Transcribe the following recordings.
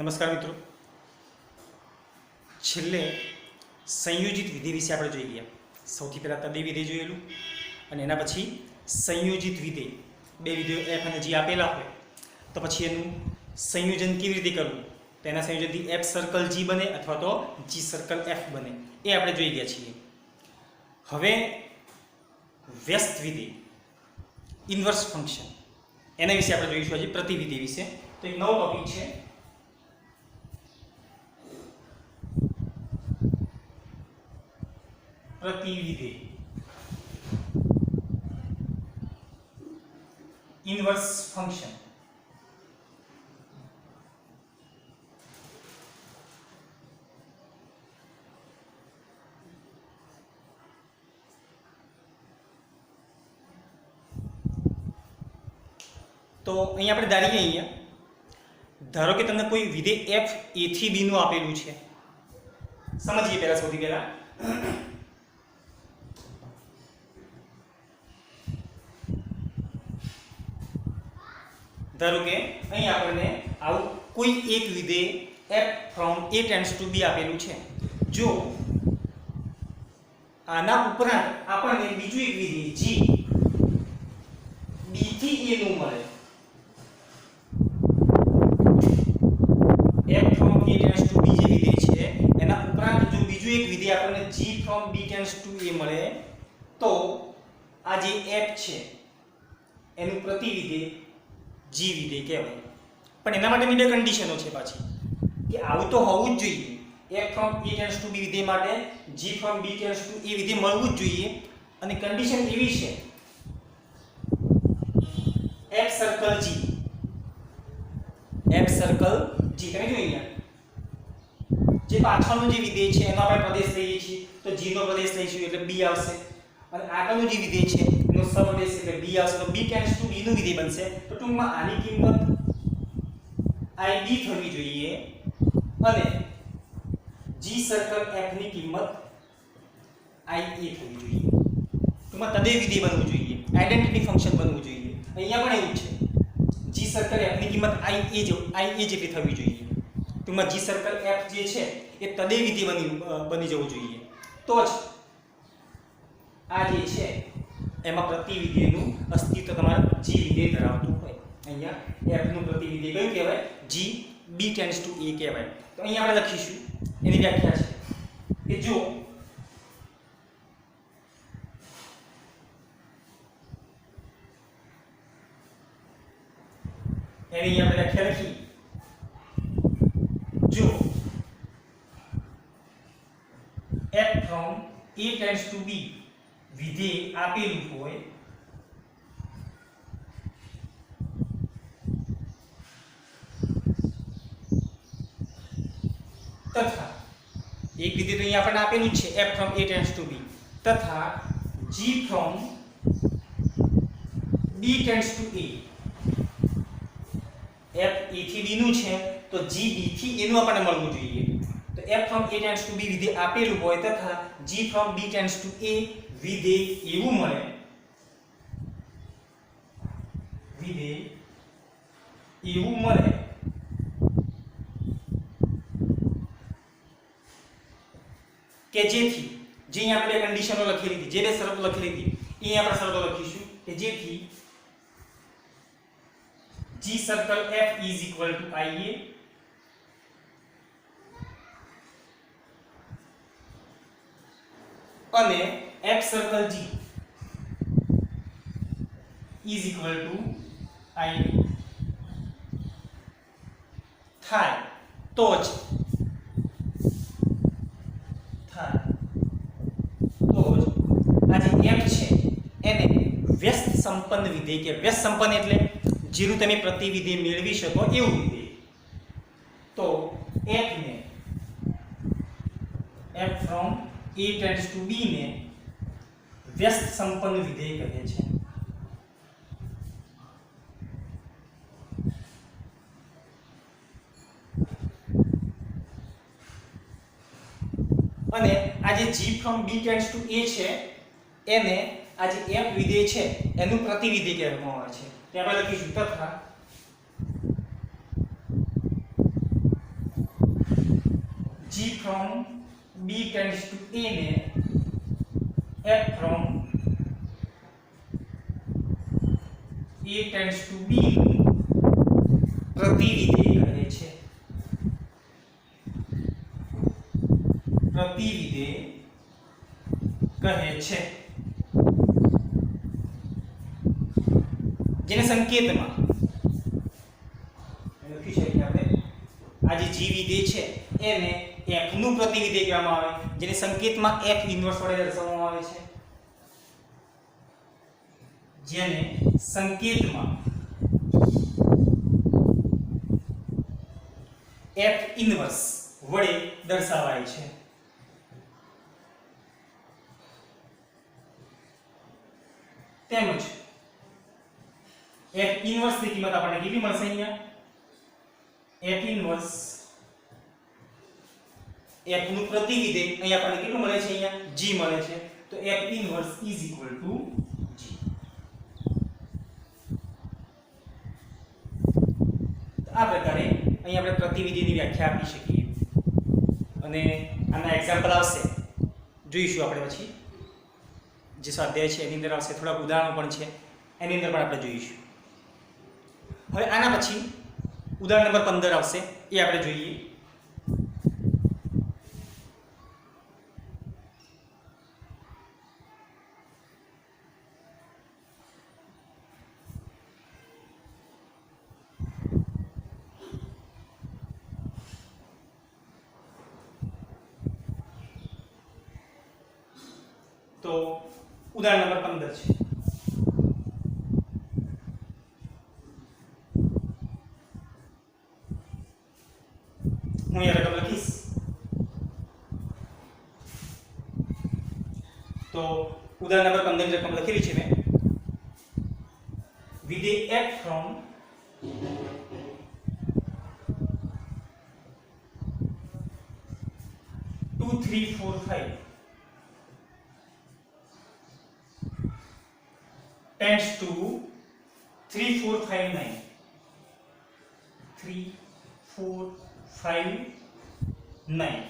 નમસ્કાર મિત્રો, છેલ્લે સંયોજિત વિધેય વિશે આપણે જોઈ ગયા. સૌથી પહેલાં તદે વિધેય જોયેલું અને એના પછી સંયોજિત વિધેય. બે વિધેયો એફ અને જી આપેલા હોય તો પછી એનું સંયોજન કેવી રીતે કરવું, તો એના સંયોજનથી એફ સર્કલ જી બને અથવા તો જી સર્કલ એફ બને, એ આપણે જોઈ ગયા છીએ. હવે વ્યસ્ત વિધેય, ઇન્વર્સ ફંક્શન, એના વિશે આપણે જોઈશું આજે, પ્રતિવિધેય વિશે. તો એક નવો ટોપિક છે, પ્રતિવિધેય, ઇન્વર્સ ફંક્શન. તો અહીંયા આપણે ધારીએ, ધારો કે તમને કોઈ વિધેય એફ એ થી બી નું આપેલું છે. સમજીએ પહેલા, સૌથી પહેલા ધારો કે અહીં આપણને આવું કોઈ એક વિધેય f from a tends to b આપેલું છે. જો આના ઉપરાંત આપણને બીજું એક વિધેય g b થી a નું મળે, f from a tends to b જે વિધેય છે એના ઉપરાંત જો બીજું એક વિધેય આપણને g from b tends to a મળે, તો આ જે f છે એનું પ્રતિવિધેય g વિધેય કહેવાય. પણ એના માટે બે કન્ડિશનો છે પાછી, કે આવું તો હોવું જ જોઈએ, f from a tends to b વિધેય માટે g from b tends to a વિધેય મળવું જ જોઈએ. અને કન્ડિશન એવી છે, f circle g, f circle g, તમે જો અહીંયા જે પાછળનું જે વિધેય છે એનો આપણે પ્રદેશ લઈએ છીએ તો g નો પ્રદેશ લઈશું એટલે b આવશે, અને આગળનું જે વિધેય છે એનો સપ્રદેશ એટલે b આવશે, તો b ટેન્ડ્સ ટુ b નું વિધેય બનશે. તો ટૂંકમાં આની કિંમત ib થવી જોઈએ અને g સર્કલ f ની કિંમત ia થવી જોઈએ. ટૂંકમાં તદે વિધેય બનવું જોઈએ, આઇડેન્ટિટી ફંક્શન બનવું જોઈએ. અહીંયા પણ એવું છે, g સર્કલ f ની કિંમત ia જેટલી થવી જોઈએ. ટૂંકમાં g સર્કલ f જે છે એ તદે વિધેય બની જવું જોઈએ, તો જ આ જે છે એમાં પ્રતિવિધેયનું અસ્તિત્વ તમારું g વિધેય ધરાવતું હોય. અહીંયા f નું પ્રતિવિધેય કયું કહેવાય? g b tends to a કહેવાય. તો અહીંયા આપણે લખીશું, એની વ્યાખ્યા છે કે જો એની આપણે વ્યાખ્યા લખી, જો f from a tends to b વિધેય આપેલું હોય તથા એક વિધેય તો અહીંયા આપણને આપેલું છે f from a tends to b, તથા g from b tends to a, f a થી b નું છે તો g b થી a નું આપણને મળવું જોઈએ. તો f from a tends to b વિધેય આપેલું હોય તથા g from b tends to a વિધેય એવું મળે, કે જેથી, જે અહીંયા આપણે કન્ડિશનો લખેલી હતી, જે બે શરતો લખેલી હતી એ આપણે શરતો લખીશું કે જેથી g circle f is equal to ia અને f circle g is equal to ib થાય તો જ આ જે f છે એને વ્યસ્ત સંપન્ન વિધેય કે વ્યસ્ત સંપન્ન એટલે જેનું તમે પ્રતિવિધેય મેળવી શકો એવું વિધેય. તો f ને f from a tends to b ને વ્યસ્ત સંપન્ન વિધેય કહે છે. અને આ જે g from b tends to a છે એને આ જે f વિધેય છે એનું પ્રતિવિધેય કહેવામાં આવે છે. ત્યાં આપણે લખીશું તથા from B tends to A ને F from A tends to B પ્રતિવિધેય કહે છે. પ્રતિવિધેય કહે છે. જેને સંકેતમાં લખ્યું છે કે આપણે આ જે જી વિધેય છે એને f નું પ્રતિવિધેય કહેવામાં આવે, જેને સંકેતમાં f ઇન્વર્સ વડે દર્શાવવામાં આવે છે. જેને સંકેતમાં f ઇન્વર્સ વડે દર્શાવાય છે. તેમજ f ઇન્વર્સ ની કિંમત આપણને કેટલી મળશે? અહીંયા f ઇન્વર્સ f નું પ્રતિવિધેય અહીંયા આપણને કેટલું મળે છે? અહીંયા g મળે છે. તો f inverse is equal two g. આ પ્રકારે અહીં આપણે પ્રતિવિધિની વ્યાખ્યા આપી શકીએ. અને આના એક્ઝામ્પલ આવશે, જોઈશું આપણે પછી જે સ્વાધ્યાય છે એની અંદર આવશે. થોડાક ઉદાહરણો પણ છે એની અંદર પણ આપણે જોઈશું. હવે આના પછી ઉદાહરણ નંબર 15 આવશે, એ આપણે જોઈએ. તો ઉદાહરણ નંબર 15 છે. હું અહીંયા રકમ લખીશ. તો ઉદાહરણ નંબર 15 ની રકમ લખેલી છે મેં. વિધેય f from two, three, four, five tends to 3, 4, 5, 9. 3, 4, 5, 9.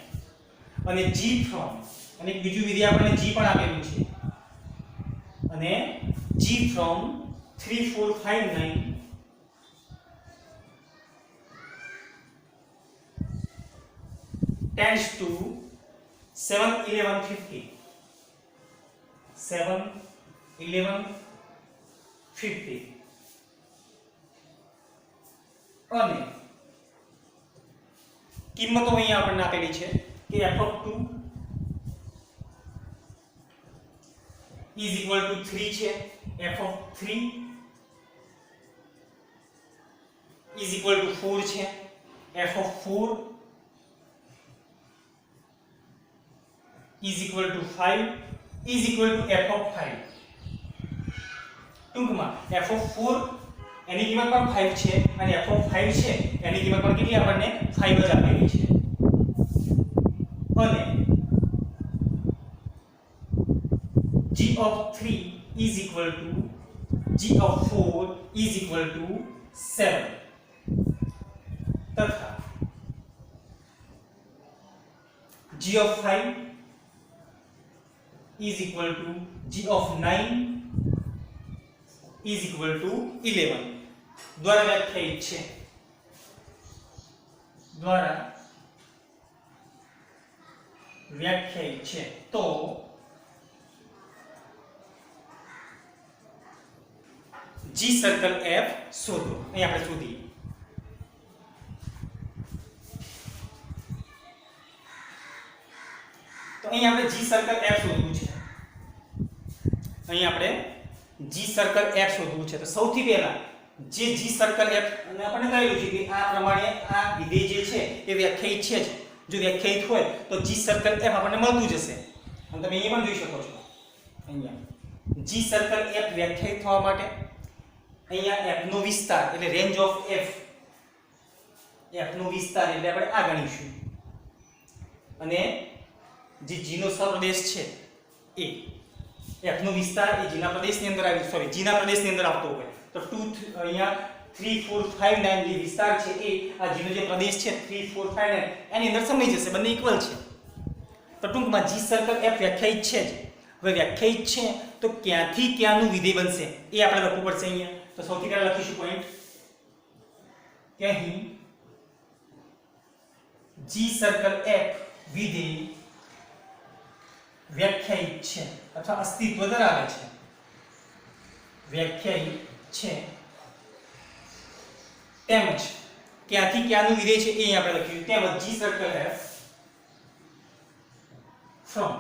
અને g from અને બીજું વિધેય આપણને g પણ આપેલું છે. અને g from 3, 4, 5, 9 tends to 7, 11, 50. 7, 11, 50. અને કિંમતો અહીંયા આપણને આપેલી છે કે f(2) is equal to 3 છે, f(3) is equal to 4 છે, f(4) is equal to 5 is equal to f(5). ટૂંકમાં f(4) એની કિંમત પણ 5 છે અને f(5) છે એની કિંમત પણ કેટલી આપણને 5 જ આપેલી છે. અને g(3) is equal to g(4) is equal to 7 તથા g(5) is equal to g(9) is equal to 11 દ્વારા વ્યાખ્યાયિત છે. તો g સર્કલ f શોધો. અહીં આપણે શોધીએ. તો અહીં આપણે g સર્કલ f શોધવું છે. તો સૌથી પહેલા જે g સર્કલ f અને આપણને કહેલું છે કે આ પ્રમાણે આ વિધેય જે છે એ વ્યાખ્યાયિત છે જ. જો વ્યાખ્યાયિત હોય તો g સર્કલ f આપણને મળતું જશે. અને તમે અહીંયા પણ જોઈ શકો છો. અહીંયા g સર્કલ f વ્યાખ્યાયિત થવા માટે અહીંયા f નો વિસ્તાર એટલે રેન્જ ઓફ f નો વિસ્તાર એટલે આપણે આ ગણીશું. અને જે g નો સપ્રદેશ છે એ f નો વિસ્તાર એ g ના પ્રદેશની અંદર આવતો હોય તો 2 અહીંયા 3 4 5 9 જે વિસ્તાર છે એ આ g નો જે પ્રદેશ છે 3 4 5 9 એની અંદર સમાઈ જશે. બંને ઇક્વલ છે. તો ટૂંકમાં જી સર્કલ એફ વ્યાખ્યાયિત છે જ. હવે વ્યાખ્યાયિત છે તો ક્યાંથી ક્યાંનું વિધેય બનશે એ આપણે લખવું પડશે અહીંયા. તો સૌથી પહેલા લખીશું પોઈન્ટ કે અહીં જી સર્કલ એફ વિધેય વ્યાખ્યાયિત છે અથવા અસ્તિત્વ ધરાવે છે. વ્યાખ્યાયિત છે તેમજ ક્યાંથી ક્યાંનું વિધેય છે એ અહીં આપણે લખ્યું. તેમજ G circle F from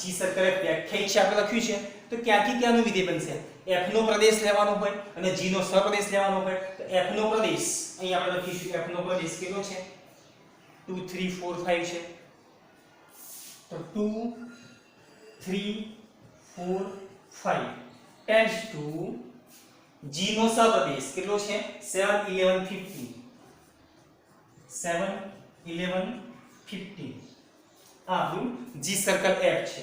G circle F વ્યાખ્યાયિત છે આપણે લખ્યું છે તો ક્યાંથી ક્યાંનું વિધેય બનશે. f નો પ્રદેશ લેવાનો હોય અને g નો સપ્રદેશ લેવાનો હોય તો f નો પ્રદેશ અહીં આપણે લખીશું. f નો પ્રદેશ કેટલો છે? 2 3 4 5 છે. તો 2 3 4 5 tends to g નો સપ્રદેશ કેટલો છે? 7 11 15 7 11 15 આ આપણું જી સર્કલ એફ છે.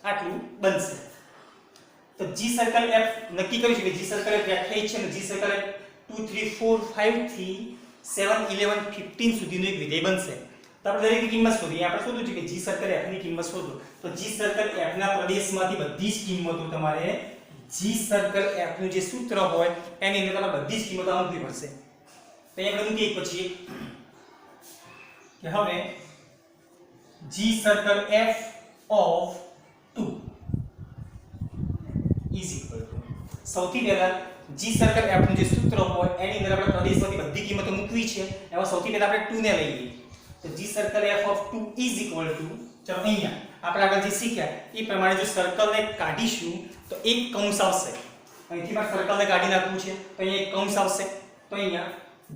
આટલું બનશે. તો જી સર્કલ એફ નક્કી કર્યું છે કે જી સર્કલ એફ વ્યાખ્યાયિત છે અને જી સર્કલ એફ 2 3 4 5 થી 7 11 15 સુધીનું એક વિધેય બનશે. તો આપણે દરેકની કિંમત શોધીએ. આપણે શોધવું છે કે જી સર્કલ એફ ની કિંમત શોધો. તો જી સર્કલ એફ ના પ્રદેશમાંથી બધી જ કિંમતો તમારે જી સર્કલ એફ નું જે સૂત્ર હોય એની અંદર તમારે બધી જ કિંમતો મૂકવી પડશે. તો અહીંયા આપણે મૂકીએ પછી કે હવે G circle F of 2 is equal to સૌથી પહેલા જી સર્કલ એફ નું જે સૂત્ર હોય એની અંદર આપણે પ્રદેશમાંથી બધી કિંમતો મૂકવી છે. એમાં સૌથી પહેલા આપણે 2 ને લઈએ. તો G circle F of 2 is equal to ચલો અહીંયા આપણે આગળ જે શીખ્યા એ પ્રમાણે જો સર્કલને કાઢીશું તો એક કૌંસ આવશે. અહીંથી મારે સર્કલને કાઢી નાખવું છે તો અહીંયા એક કૌંસ આવશે. તો અહીંયા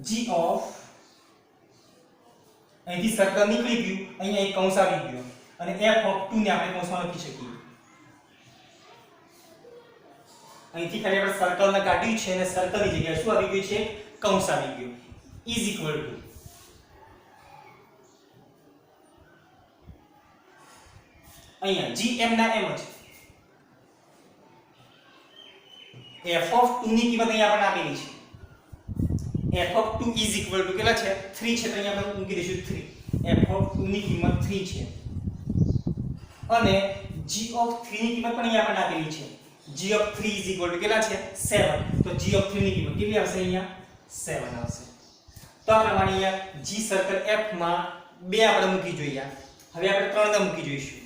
g ઓફ અહીંથી સર્કલ નીકળી ગયું, અહીંયા એક કૌંસ આવી ગયો અને f ઓફ 2 ને આપણે કૌંસમાં લખી શકીએ. અહીંથી ખાલી આપણે સર્કલને કાઢ્યું છે અને સર્કલની જગ્યાએ શું આવી ગયું છે? કૌંસ આવી ગયું. ઇઝ ઇક્વલ ટુ અહીંયા g m ના m જ f ઓફ 2 ની કિંમત અહીંયા આપણને આપેલી છે. f of 2 is equal two કેટલા છે? 3 છે. તો અહીંયા આપણે મૂકી દઈશું 3. f ઓફ 2 ની કિંમત 3 છે અને g ઓફ 3 ની કિંમત પણ અહીંયા આપણને આપેલી છે. g of 3 is equal two કેટલા છે? 7. તો g ઓફ 3 ની કિંમત કેટલી આવશે? અહીંયા 7 આવશે. તો આ પ્રમાણે અહીંયા g સર્કલ f માં 2 આપણે મૂકી જોઈએ. હવે આપણે 3 ને મૂકી જોઈશું.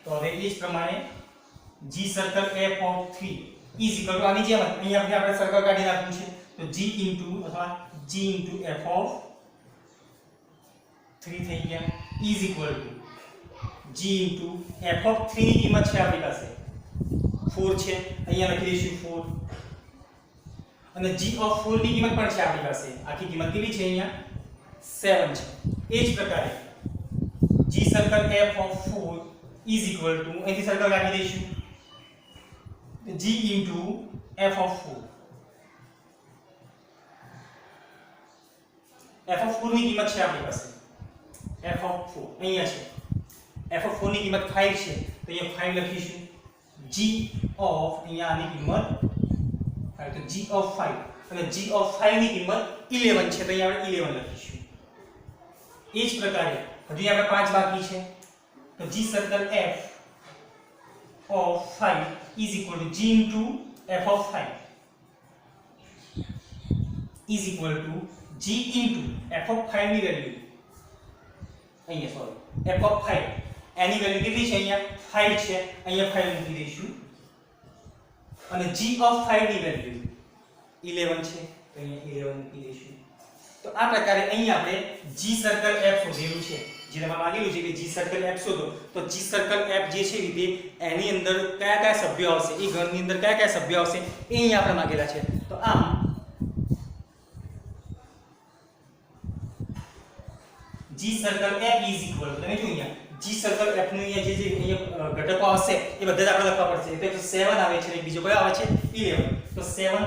તો હવે એ જ પ્રમાણે g circle f of 3 is equal two આની જેમ અહીંયા આપણે સર્કલ કાઢી નાખવું છે. તો g ઇન્ટુ અથવા g ઇન્ટુ f ઓફ 3 થઈ ગયા is equal two g into f of 3 ની કિંમત છે આપણી પાસે 4 છે. અહીંયા લખી દઈશું 4 અને g ઓફ 4 ની કિંમત પણ છે આપણી પાસે. આખી કિંમત કેટલી છે? અહીંયા 7 છે. એ જ પ્રકારે g circle f of 4 is equal two અહીંથી સર્કલ કાઢી દઈશું g into f of 4. f of 4 ની કિંમત છે આપણી પાસે f ઓફ 4 અહીંયા છે. f ઓફ 4 ની કિંમત 5 છે તો અહીંયા 5 લખીશું. g ઓફ અહીંયા આની કિંમત 5 તો g ઓફ 5 અને g ઓફ 5 ની કિંમત 11 છે તો અહીંયા આપણે 11 લખીશું. એ જ પ્રકારે હજી આપણે 5 બાકી છે. તો g circle f of 5 is equal to g into f of 5 is equal to g into f of 5 ની વેલ્યુ અહીંયા sorry f of 5 any value કેટલી છે? અહીંયા 5 છે. અહીંયા 5 મૂકી દઈશું અને g of 5 ની વેલ્યુ 11 છે તો અહીંયા 11 મૂકી દઈશું. તો આ પ્રકારે અહીંયા આપણે g સર્કલ f શોધેલું છે. જે તમારે માંગેલું છે કે g સર્કલ f શોધો તો g સર્કલ f જે છે વિધેય એની અંદર કયા કયા સભ્યો આવશે, એ ગણની અંદર કયા કયા સભ્યો આવશે એ અહીંયા આપણે માંગેલા છે. તો આમ g circle f is equal તમે જો અહીંયા g સર્કલ f નું અહીંયા જે અહીંયા ઘટકો આવશે એ બધા જ આપણે લખવા પડશે. એટલે 7 આવે છે અને બીજો કયો આવે છે? 11. તો 7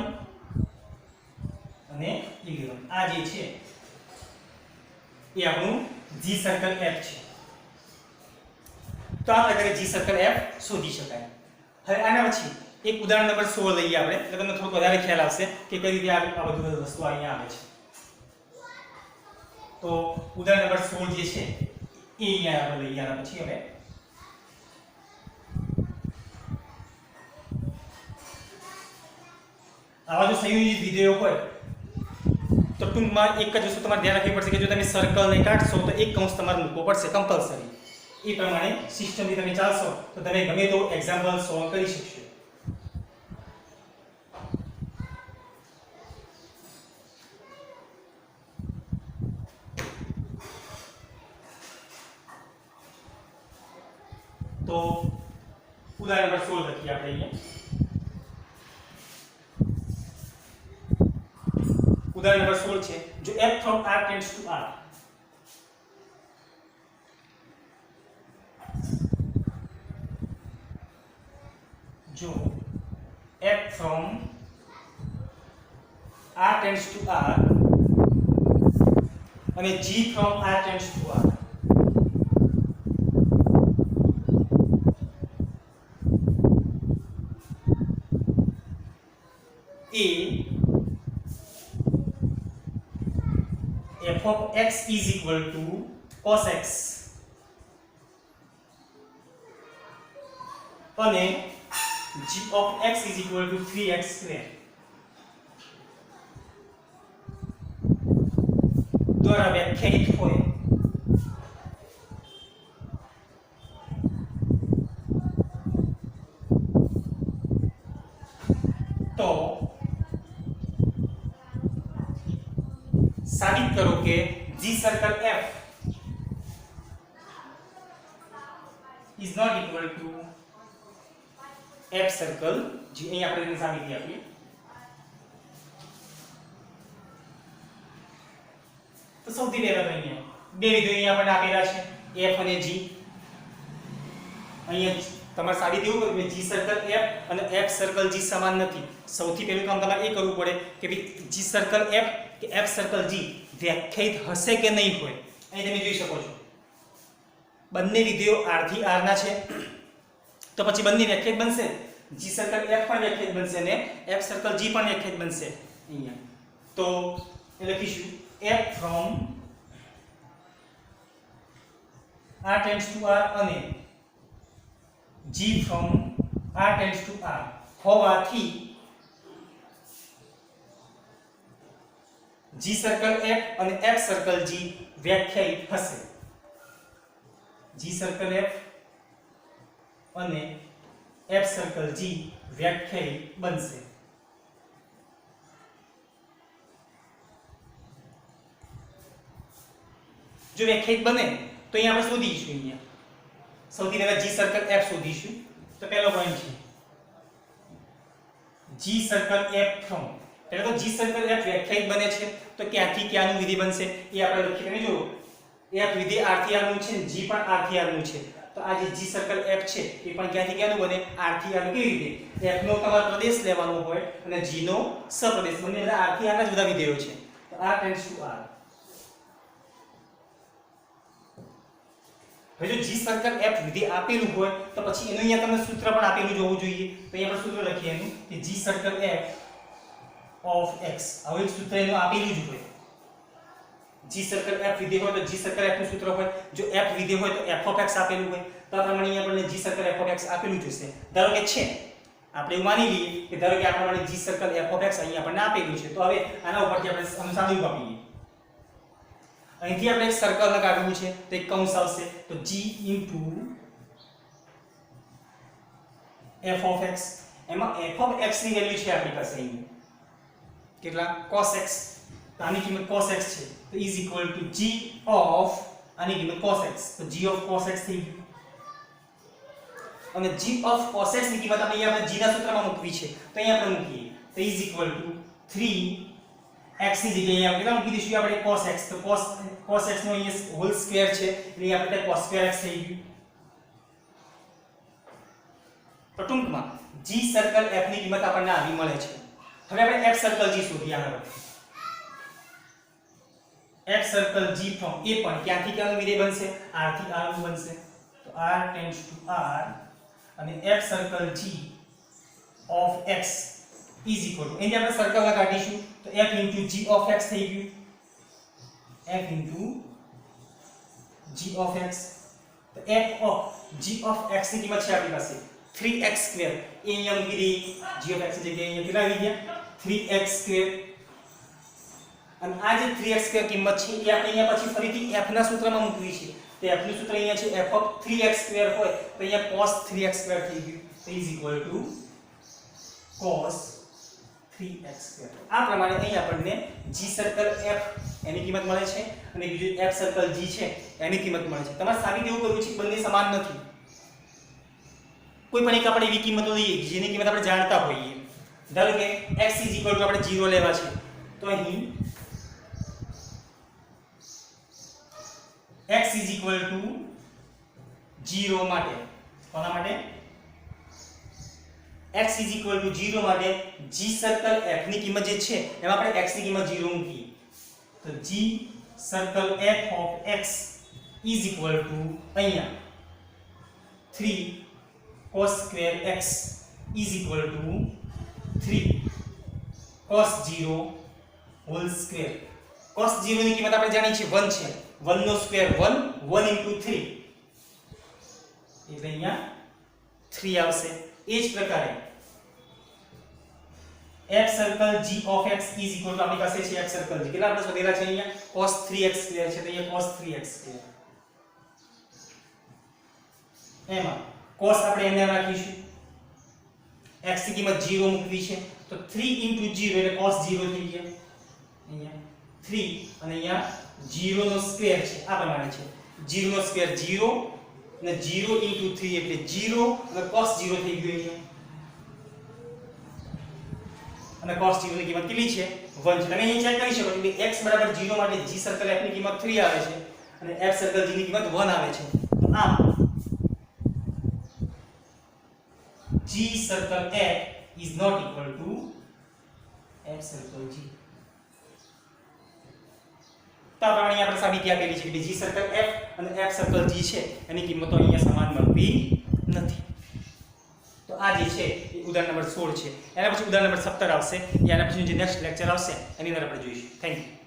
અને 11 આ જે છે એ આપણું g સર્કલ f છે. તો આ પ્રકારે g સર્કલ f શોધી શકાય. હવે આના પછી એક ઉદાહરણ નંબર 16 લઈએ આપણે એટલે તમને થોડું વધારે ખ્યાલ આવશે કે કઈ રીતે આ બધી વસ્તુ અહીંયા આવે છે. તો ઉદાહરણ નંબર 16 જે છે એ અહીંયા આપણે લઈ આવ્યા પછી હવે આવા જો સંયોજિત વિધેયો હોય તો ટૂંકમાં એક જ વસ્તુ તમારે ધ્યાન રાખવી પડશે કે જો તમે સર્કલને કાઢશો તો એક કૌંસ તમારે મૂકવો પડશે કમ્પલસરી. એ પ્રમાણે સિસ્ટમથી તમે ચાલશો તો તમે ગમે તો એક્ઝામ્પલ સોલ્વ કરી શકશો. તો ઉદાહરણ નંબર 16 લખીએ આપણે અહીંયા. ઉદાહરણ નંબર 16 છે જો f from r tends to r જો f from r tends to r અને g from r tends to r A f of x is equal to cos x અને g of x is equal to 3x square દ્વારા વ્યાખ્યાયિત હોય તો સાબિત કરો કે G circle F is not equal to F circle G. અહીં આપણે એને સાબિતી આપીએ. તો સૌથી પહેલા તો અહીંયા બે વિધેયો અહીંયા આપણને આપેલા છે F અને G. અહીંયા તમારે સાબિત એવું કરવું કે G circle F અને F circle G સમાન નથી. સૌથી પહેલું કામ તમારે એ કરવું પડે કે ભાઈ G circle F કે F circle G વ્યાખ્યાયિત હશે કે નહીં હોય. અહીં તમે જોઈ શકો છો બંને વિધેયો r થી r ના છે તો પછી બંને વ્યાખ્યાયિત બનશે. G circle F પણ વ્યાખ્યાયિત બનશે અને F circle G પણ વ્યાખ્યાયિત બનશે અહીંયા. તો એ લખીશું F from r tends to r અને G from r tends to r હોવાથી G circle F અને F circle G વ્યાખ્યાયિત હશે. G circle F અને F circle G વ્યાખ્યાયિત બનશે. જો વ્યાખ્યાયિત બને તો અહીંયા આપણે શોધીશું. અહીંયા સૌથી પહેલા G circle F શોધીશું. તો પહેલો પોઈન્ટ છે G circle F from એટલે તો G circle F વ્યાખ્યાયિત બને છે તો ક્યાંથી ક્યાંનું વિધેય બનશે એ આપણે લખીએ. તમે જુઓ F વિધેય r થી r નું છે G પણ r થી r નું છે તો આ જે G circle F છે એ પણ ક્યાંથી ક્યાંનું બને r થી r નું. કેવી રીતે F નો તમારો પ્રદેશ લેવાનો હોય અને G નો સપ્રદેશ બંને બધા r થી r ના જ બધા વિધેયો છે. તો r tends to r. હવે જો G circle F વિધેય આપેલું હોય તો પછી એનું અહીંયા તમને સૂત્ર પણ આપેલું જોવું જોઈએ. તો અહીંયા આપણે સૂત્ર લખીએ એનું કે G circle F of x. હવે સૂત્ર એનું આપેલું જ હોય. G circle F વિધેય હોય તો G circle F નું સૂત્ર હોય. જો F વિધેય હોય તો f of x આપેલું હોય. તો આ પ્રમાણે અહીંયા આપણને G circle F of x આપેલું જ હશે. ધારો કે છે આપણે એવું માની લઈએ કે ધારો કે આ પ્રમાણે G circle F of x અહીંયા આપણને આપેલું છે. તો હવે આના ઉપરથી આપણે અનુસાદું આપીએ. અહીંથી આપણે એક સર્કલ કાઢવું છે તો એક કૌંસ આવશે તો G into f of x. એમાં f of x ની વેલ્યુ છે આપણી પાસે અહીં કેટલા cos x. તો આની કિંમત cos x છે તો is equal to G of આની કિંમત cos x. તો G of cos x થઈ ગયું અને G of cos x ની કિંમત આપણે G ના સૂત્રમાં મૂકવી છે તો અહીં આપણે મૂકીએ તો is equal to 3x ની જગ્યાએ આપણે કેટલા મૂકી દઈશું આપણે cos x. તો cos x નો અહીંયા હોલ સ્ક્વેર છે એટલે આપણે cos square x થઈ ગયું. તો ટૂંકમાં G circle F ની કિંમત આપણને આવી મળે છે. હવે આપણે F circle G શોધીએ. આગળ F circle G from એ પણ ક્યાંથી ક્યાંનું વિધેય બનશે r થી r નું બનશે. તો r tends to r અને F circle G of x is equal two અહીં આપણે સર્કલ કાઢીશું તો f into g of x થઈ ગયું f into g of x તો f of g of x ની કિંમત છે આપણી પાસે 3x સ્ક્વેર એ અહીંયા મૂકી દઈએ g ઓફ x ની જગ્યાએ અહીંયા કેટલા આવી ગયા 3x સ્ક્વેર અને આ જે 3x સ્ક્વેર કિંમત છે એ આપણે અહીંયા પછી ફરીથી f ના સૂત્રમાં મૂકવી છે તો f નું સૂત્ર અહીંયા છે f ઓફ 3x સ્ક્વેર હોય તો અહીંયા cos 3x સ્ક્વેર થઈ ગયું is equal two cos 3x square આ પ્રમાણે અહીં આપણને g સર્કલ f એની કિંમત મળે છે અને બીજું f સર્કલ g છે એની કિંમત મળે છે તમારે સાબિત એવું કરવું છે કે બંને સમાન નથી કોઈ પણ એક આપણે એવી કિંમતો લઈએ જેની કિંમત આપણે જાણતા હોઈએ ધારો કે x આપણે 0 લેવા છે તો અહીં x 0 માટે કોના માટે x 0 માટે g સર્કલ f ની કિંમત જે છે એમાં આપણે x ની કિંમત 0 મૂકીએ તો g circle f of x અહીંયા 3 cos square x 3 cos 0 whole square cos 0 ની કિંમત આપણે જાણીએ છીએ 1 છે 1 નો સ્ક્વેર 1 1 into 3 એટલે અહીંયા 3 આવશે એ જ પ્રકારે f circle g of x આપણી પાસે છે f સર્કલ g કેટલા આપણે શોધેલા છે અહીંયા cos 3x સ્ક્વેર છે તો અહીંયા cos 3x સ્ક્વેર એમાં cos આપણે એને રાખીશું x ની કિંમત 0 મૂકવી છે તો 3 into 0 એટલે cos 0 થઈ ગયા અહીંયા 3 અને અહીંયા 0 નો સ્ક્વેર છે આ પ્રમાણે છે 0 નો સ્ક્વેર 0 અને 0 into 3 એટલે 0 અને cos 0 થઈ ગયું અહીંયા અને cos 0 ની કિંમત કેટલી છે 1 છે તમે અહીં ચેક કરી શકો છો કે x 0 માટે g સર્કલ f ની કિંમત 3 આવે છે અને f સર્કલ g ની કિંમત 1 આવે છે તો આમ g circle f is not equal to f circle g તો આપણે આપણે સાબિતી આપેલી છે કે g circle f અને f circle g છે એની કિંમતો અહીંયા સમાન મળતી નથી તો આ જે છે એ ઉદાહરણ નંબર 16 છે એના પછી ઉદાહરણ નંબર 17 આવશે એના પછી જે નેક્સ્ટ લેક્ચર આવશે એની અંદર આપણે જોઈશું થેન્ક યુ